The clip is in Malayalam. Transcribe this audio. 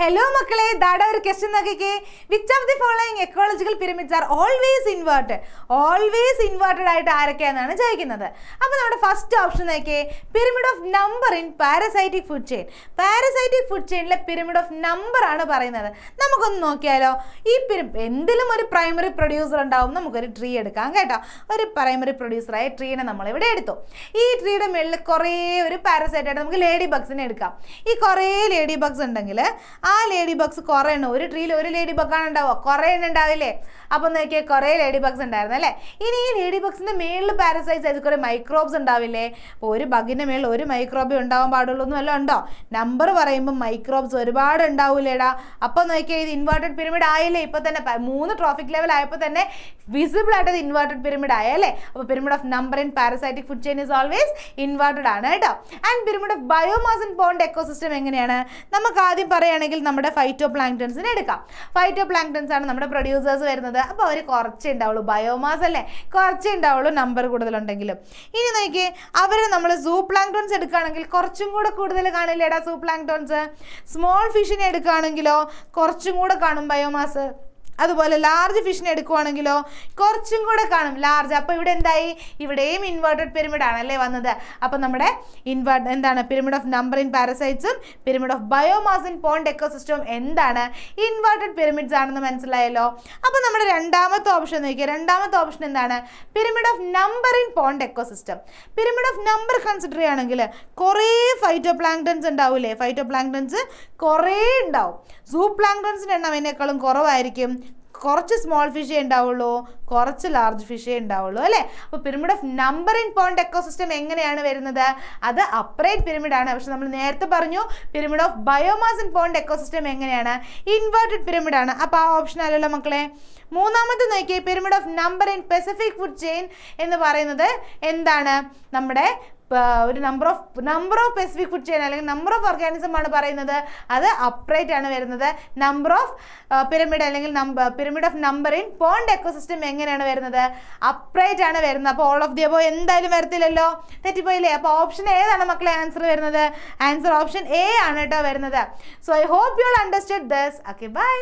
Hello മക്കളെ, ദാടാ ഒരു ക്വസ്റ്റ്യൻ നോക്കിക്കേ. Which of the following ecological pyramids are always inverted? Always inverted ആയിട്ട് ആരൊക്കെയാണെന്നാണ് ചോദിക്കുന്നത്. അപ്പോൾ നമ്മുടെ ഫസ്റ്റ് ഓപ്ഷൻ നോക്കിയേ, pyramid of number in parasitic food chain. Parasitic food ചെയിനിലെ പിരമിഡ് ഓഫ് നമ്പർ ആണ് പറയുന്നത്. നമുക്കൊന്ന് നോക്കിയാലോ. ഈ എന്തിലും ഒരു പ്രൈമറി പ്രൊഡ്യൂസർ ഉണ്ടാവും. നമുക്കൊരു ട്രീ എടുക്കാം കേട്ടോ. ഒരു പ്രൈമറി പ്രൊഡ്യൂസറായ ട്രീനെ നമ്മൾ ഇവിടെ എടുത്തു. ഈ ട്രീയുടെ മുകളിൽ കുറേ ഒരു പാരസൈറ്റ് ആയിട്ട് നമുക്ക് ലേഡി ബഗ്സിനെ എടുക്കാം. ഈ കുറേ ലേഡി ബഗ്സ് ഉണ്ടെങ്കിൽ ആ ലേഡി ബഗ്സ് കുറേ എണ്ണം, ഒരു ട്രീയിൽ ഒരു ലേഡി ബഗ്ഗാണ് ഉണ്ടാവുക, കുറേ എണ്ണം ഉണ്ടാവില്ലേ? അപ്പം നോക്കിയാൽ കുറേ ലേഡി ബഗ്സ് ഉണ്ടായിരുന്നു അല്ലേ. ഇനി ഈ ലേഡി ബഗ്സിൻ്റെ മേളിൽ പാരസൈറ്റ്സ് ആയിട്ട് കുറേ മൈക്രോബ്സ് ഉണ്ടാവില്ലേ? അപ്പോൾ ഒരു ബഗിൻ്റെ മേളിൽ ഒരു മൈക്രോബേ ഉണ്ടാവാൻ പാടുള്ളൂ എന്ന് വല്ലതും ഉണ്ടോ? നമ്പർ പറയുമ്പോൾ മൈക്രോബ്സ് ഒരുപാട് ഉണ്ടാവില്ലേടാ. അപ്പോൾ നോക്കിയാൽ ഇത് ഇൻവേർട്ടഡ് പിരമിഡ് ആയില്ലേ? ഇപ്പോൾ തന്നെ 3 ട്രോഫിക് ലെവൽ ആയപ്പോൾ തന്നെ വിസിബിൾ ആയിട്ട് ഇൻവേർട്ടഡ് പിരമിഡ് ആയല്ലേ. അപ്പോൾ pyramid of number in parasitic food chain is always inverted ആണ് കേട്ടോ. And pyramid of biomass in pond ecosystem എങ്ങനെയാണ്? നമുക്ക് ആദ്യം പറയുകയാണെങ്കിൽ നമ്മുടെ ഫൈറ്റോ പ്ലാങ്ക്ടൺസിനെ എടുക്കാം. ഫൈറ്റോ പ്ലാങ്ക്ടൺസ് ആണ് നമ്മുടെ പ്രൊഡ്യൂസേഴ്സ് വരുന്നത്. അപ്പോൾ അവർ കുറച്ചേ ഉണ്ടാവുള്ളൂ, ബയോമാസ് അല്ലേ, കുറച്ചേ ഉണ്ടാവുള്ളൂ നമ്പർ കൂടുതലുണ്ടെങ്കിലും. ഇനി നോക്കിയേ, അവരെ നമ്മൾ സൂ പ്ലാങ്ക്ടൺസ് എടുക്കുകയാണെങ്കിൽ കുറച്ചും കൂടെ കൂടുതൽ കാണില്ലേടാ സൂ പ്ലാങ്ക്ടൺസ്. സ്മോൾ ഫിഷിനെ എടുക്കുകയാണെങ്കിലോ കുറച്ചും കൂടെ കാണും ബയോമാസ്. അതുപോലെ ലാർജ് ഫിഷിനെ എടുക്കുവാണെങ്കിലോ കുറച്ചും കൂടെ കാണും ലാർജ്. അപ്പോൾ ഇവിടെ എന്തായി? ഇവിടെയും ഇൻവേർട്ടഡ് പിരമിഡ് ആണല്ലേ വന്നത്. അപ്പോൾ നമ്മുടെ എന്താണ് പിരമിഡ് ഓഫ് നമ്പർ ഇൻ പാരസൈറ്റ്സും pyramid of biomass in pond എക്കോസിസ്റ്റവും എന്താണ്? ഇൻവേർട്ടഡ് പിരമിഡ്സ് ആണെന്ന് മനസ്സിലായല്ലോ. അപ്പോൾ നമ്മുടെ രണ്ടാമത്തെ ഓപ്ഷൻ നോക്കിയാൽ, രണ്ടാമത്തെ ഓപ്ഷൻ എന്താണ്? Pyramid of number in pond ecosystem. Pyramid of number consider ചെയ്യുകയാണെങ്കിൽ കുറേ ഫൈറ്റോ പ്ലാങ്ക്ടൺസ് ഉണ്ടാവില്ലേ? ഫൈറ്റോ പ്ലാങ്ക്ടൺസ് കുറേ ഉണ്ടാവും. സൂ പ്ലാങ്ക്ടൺസിൻ്റെ എണ്ണം അതിനേക്കാളും കുറവായിരിക്കും. കുറച്ച് സ്മോൾ ഫിഷേ ഉണ്ടാവുള്ളൂ, കുറച്ച് ലാർജ് ഫിഷേ ഉണ്ടാവുള്ളൂ അല്ലേ. അപ്പോൾ pyramid of number in pond ecosystem എങ്ങനെയാണ് വരുന്നത്? അത് അപ്രൈറ്റ് പിരമിഡ് ആണ്. പക്ഷെ നമ്മൾ നേരത്തെ പറഞ്ഞു pyramid of biomass in pond ecosystem എങ്ങനെയാണ്? ഇൻവേർട്ടഡ് പിരമിഡ് ആണ്. അപ്പോൾ ആ ഓപ്ഷൻ അല്ലല്ലോ മക്കളെ. മൂന്നാമത്തെ നോക്കിയേ, pyramid of number in Pacific food chain എന്ന് പറയുന്നത് എന്താണ്? നമ്മുടെ ഒരു number of Pacific food chain അല്ലെങ്കിൽ നമ്പർ ഓഫ് ഓർഗാനിസം ആണ് പറയുന്നത്. അത് അപ്രൈറ്റ് ആണ് വരുന്നത്. നമ്പർ ഓഫ് പിരമിഡ് അല്ലെങ്കിൽ pyramid of number in pond ecosystem എങ്ങനെയാണ് വരുന്നത്? അപ്രൈറ്റ് ആണ് വരുന്നത്. അപ്പോൾ ഓൾ ഓഫ് ദി അബോവ് എന്തായാലും വരത്തില്ലല്ലോ, തെറ്റിപ്പോയില്ലേ. അപ്പോൾ ഓപ്ഷൻ ഏതാണ് മക്കളെ ആൻസർ വരുന്നത്? ആൻസർ ഓപ്ഷൻ എ ആണ് കേട്ടോ വരുന്നത്. So I hope you all understood this. Okay, by.